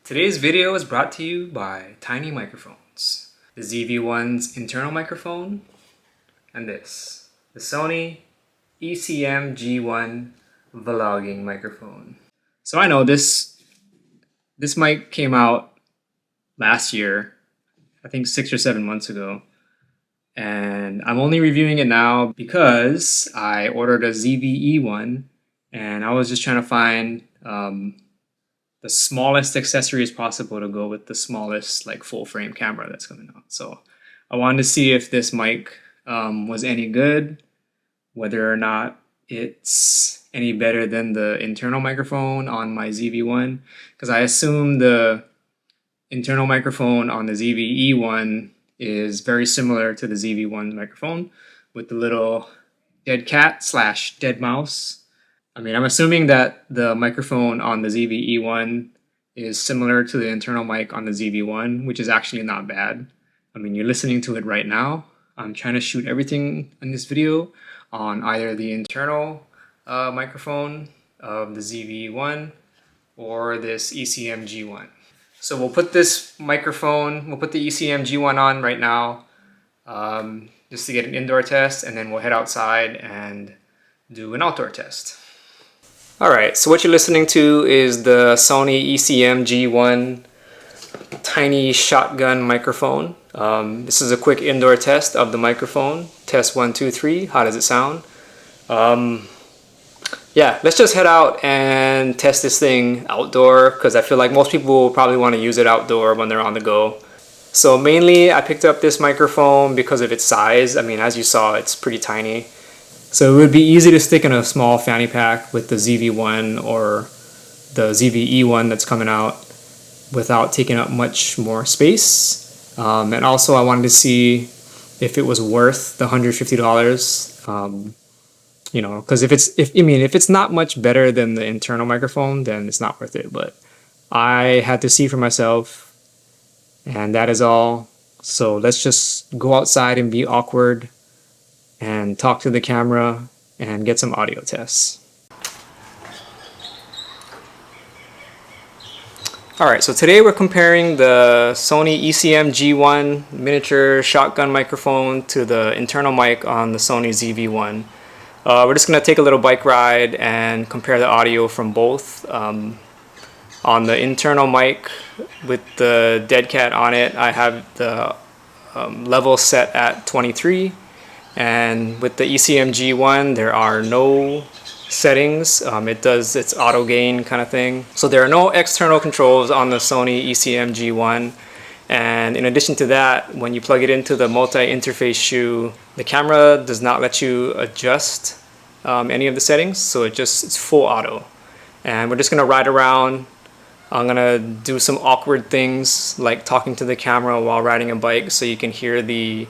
Today's video is brought to you by Tiny Microphones. The ZV-1's internal microphone and the Sony ECM G1 vlogging microphone. So I know this mic came out last year, I think 6 or 7 months ago. And I'm only reviewing it now because I ordered a ZV-E one and I was just trying to find the smallest accessories possible to go with the smallest like full frame camera that's coming out. So I wanted to see if this mic was any good, whether or not it's any better than the internal microphone on my ZV-1, because I assume the internal microphone on the ZV-E one is very similar to the ZV-1 microphone with the little dead cat / dead mouse. I mean, I'm assuming that the microphone on the ZV-E one is similar to the internal mic on the ZV-1, which is actually not bad. I mean, you're listening to it right now. I'm trying to shoot everything in this video on either the internal microphone of the ZV-1 or this ECM G1. So we'll put this microphone, we'll put the ECM G1 on right now just to get an indoor test, and then we'll head outside and do an outdoor test. Alright, so what you're listening to is the Sony ECM G1 tiny shotgun microphone. This is a quick indoor test of the microphone. Test 1, 2, 3. How does it sound? Yeah, let's just head out and test this thing outdoor, because I feel like most people will probably want to use it outdoor when they're on the go. So mainly I picked up this microphone because of its size. I mean, as you saw, it's pretty tiny. So it would be easy to stick in a small fanny pack with the ZV-1 or the ZV-E one that's coming out without taking up much more space. And also I wanted to see if it was worth the $150. You know, because if it's not much better than the internal microphone, then it's not worth it. But I had to see for myself, and that is all. So let's just go outside and be awkward and talk to the camera and get some audio tests. Alright, so today we're comparing the Sony ECM G1 miniature shotgun microphone to the internal mic on the Sony ZV-1. We're just going to take a little bike ride and compare the audio from both. On the internal mic with the dead cat on it, I have the level set at 23. And with the ECM G1, there are no settings. It does its auto gain kind of thing. So there are no external controls on the Sony ECM G1. And in addition to that, when you plug it into the multi-interface shoe, the camera does not let you adjust any of the settings. So it's full auto. And we're just gonna ride around. I'm gonna do some awkward things like talking to the camera while riding a bike so you can hear the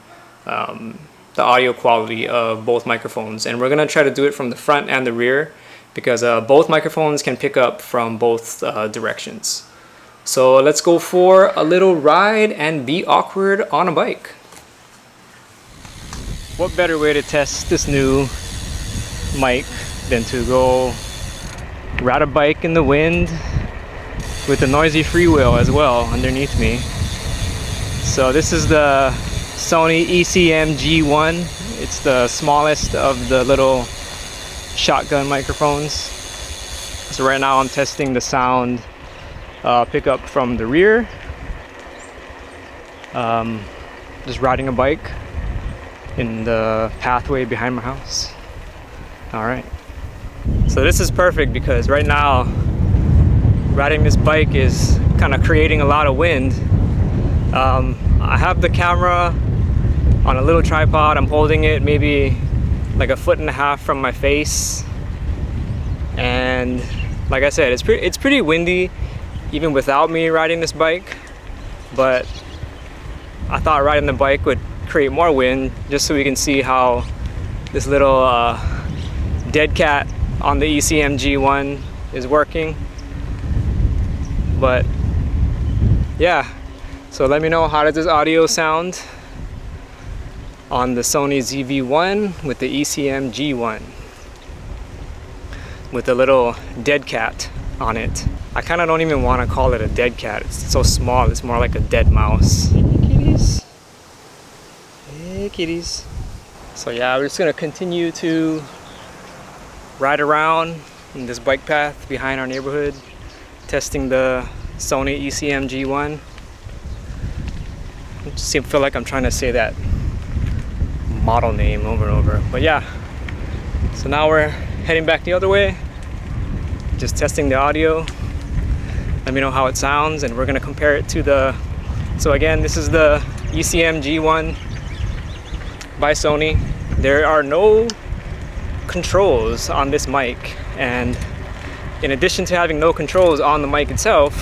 audio quality of both microphones. And we're going to try to do it from the front and the rear because both microphones can pick up from both directions. So let's go for a little ride and be awkward on a bike. What better way to test this new mic than to go ride a bike in the wind with a noisy freewheel as well underneath me. So this is the Sony ECM G1. It's the smallest of the little shotgun microphones. So right now I'm testing the sound pickup from the rear. Just riding a bike in the pathway behind my house. Alright. So this is perfect because right now riding this bike is kind of creating a lot of wind. I have the camera on a little tripod. I'm holding it maybe like 1.5 feet from my face, and like I said, it's pretty windy even without me riding this bike, but I thought riding the bike would create more wind just so we can see how this little dead cat on the ECM G1 is working. But yeah, so let me know, how does this audio sound on the Sony ZV-1 with the ECM G1 with a little dead cat on it. I kind of don't even want to call it a dead cat. It's so small. It's more like a dead mouse. Hey, kitties. Hey, kitties. So yeah, we're just gonna continue to ride around in this bike path behind our neighborhood, testing the Sony ECM G1. I just feel like I'm trying to say that model name over and over. But yeah, so now we're heading back the other way, just testing the audio. Let me know how it sounds, and we're gonna compare it to the, so again, this is the ECM G1 by Sony. There are no controls on this mic, and in addition to having no controls on the mic itself,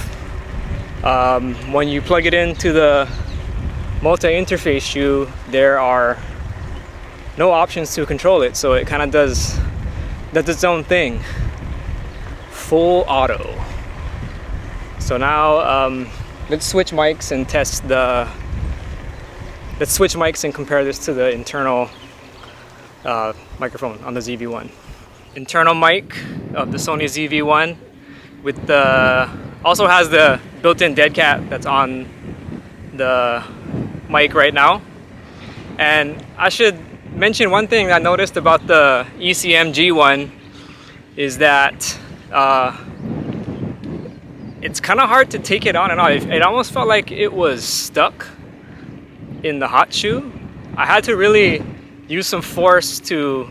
when you plug it into the multi-interface shoe, there are no options to control it, so it kind of does its own thing. Full auto. So now let's switch mics and test the. Let's switch mics and compare this to the internal microphone on the ZV-1. Internal mic of the Sony ZV-1 with the also has the built-in dead cat that's on the mic right now. And I should mention one thing I noticed about the ECM G1 is that it's kind of hard to take it on and off. It almost felt like it was stuck in the hot shoe. I had to really use some force to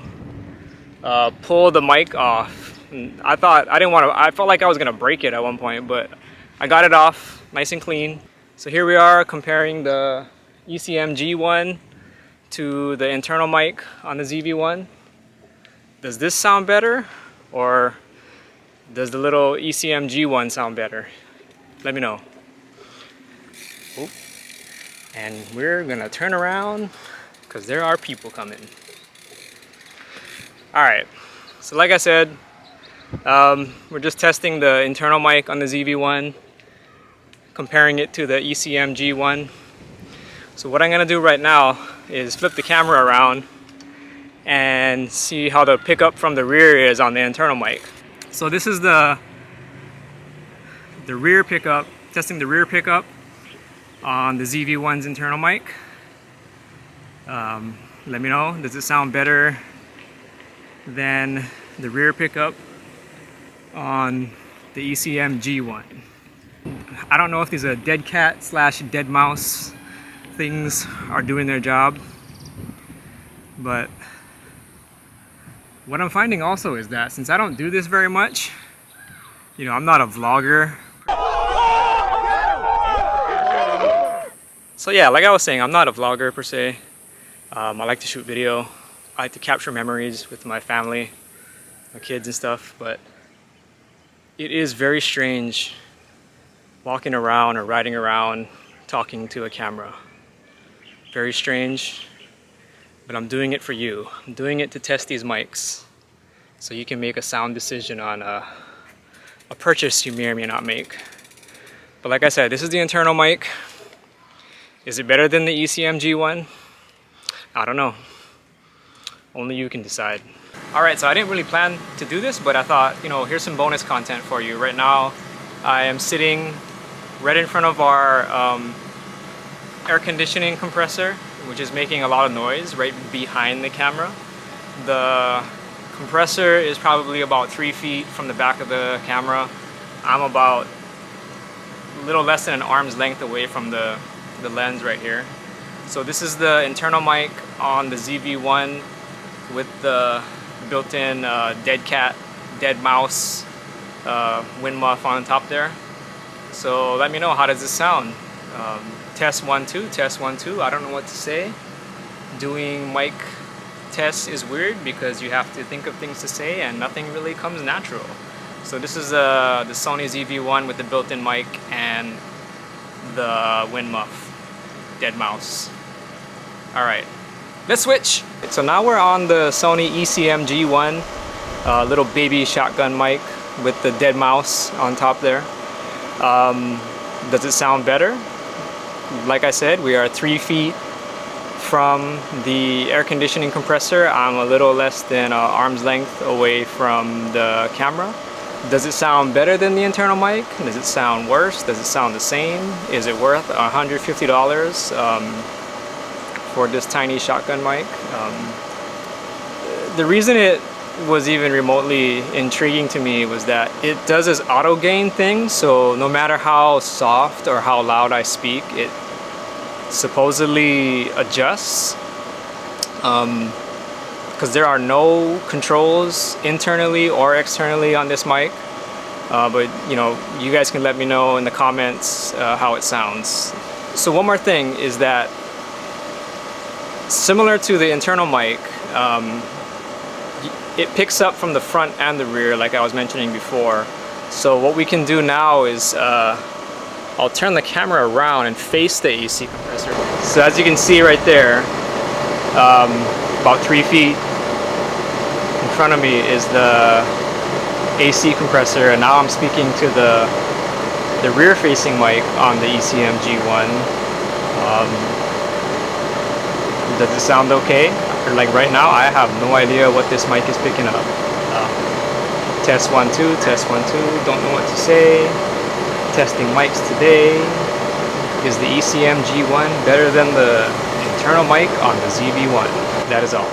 pull the mic off. And I felt like I was gonna break it at one point, but I got it off nice and clean. So here we are comparing the ECM G1 to the internal mic on the ZV-1. Does this sound better, or does the little ECM G1 sound better? Let me know. Oop. And we're gonna turn around because there are people coming. Alright, so like I said, we're just testing the internal mic on the ZV-1, comparing it to the ECM G1. So what I'm gonna do right now is flip the camera around and see how the pickup from the rear is on the internal mic. So this is the rear pickup, testing the rear pickup on the ZV-1's internal mic. Let me know, does it sound better than the rear pickup on the ECM G1? I don't know if these dead cat / dead mouse things are doing their job, but what I'm finding also is that since I don't do this very much, you know, I'm not a vlogger. So yeah, like I was saying, I'm not a vlogger per se. I like to shoot video. I like to capture memories with my family, my kids and stuff, but it is very strange walking around or riding around talking to a camera. Very strange, but I'm doing it for you. I'm doing it to test these mics so you can make a sound decision on a purchase you may or may not make. But like I said, this is the internal mic. Is it better than the ECM G1? I don't know. Only you can decide. Alright, so I didn't really plan to do this, but I thought, you know, here's some bonus content for you. Right now, I am sitting right in front of our air conditioning compressor, which is making a lot of noise right behind the camera. The compressor is probably about 3 feet from the back of the camera. I'm about a little less than an arm's length away from the lens right here. So this is the internal mic on the ZV-1 with the built-in dead cat, dead mouse wind muff on top there. So let me know, how does this sound? Test 1, 2, test 1, 2. I don't know what to say. Doing mic tests is weird because you have to think of things to say and nothing really comes natural. So this is the Sony ZV-1 with the built-in mic and the wind muff, dead mouse. Alright, let's switch. So now we're on the Sony ECM G1, little baby shotgun mic with the dead mouse on top there. Does it sound better? Like I said, we are 3 feet from the air conditioning compressor. I'm a little less than an arm's length away from the camera. Does it sound better than the internal mic? Does it sound worse? Does it sound the same? Is it worth $150 for this tiny shotgun mic? The reason it was even remotely intriguing to me was that it does this auto gain thing, so no matter how soft or how loud I speak, it supposedly adjusts. Because there are no controls internally or externally on this mic, but you know, you guys can let me know in the comments how it sounds. So one more thing is that similar to the internal mic, it picks up from the front and the rear like I was mentioning before. So what we can do now is I'll turn the camera around and face the AC compressor. So as you can see right there, about 3 feet in front of me is the AC compressor, and now I'm speaking to the rear facing mic on the ECM G1. Does it sound okay? Like right now I have no idea what this mic is picking up. Test 1 2, test 1 2, don't know what to say. Testing mics today. Is the ECM G1 better than the internal mic on the ZV-1? That is all.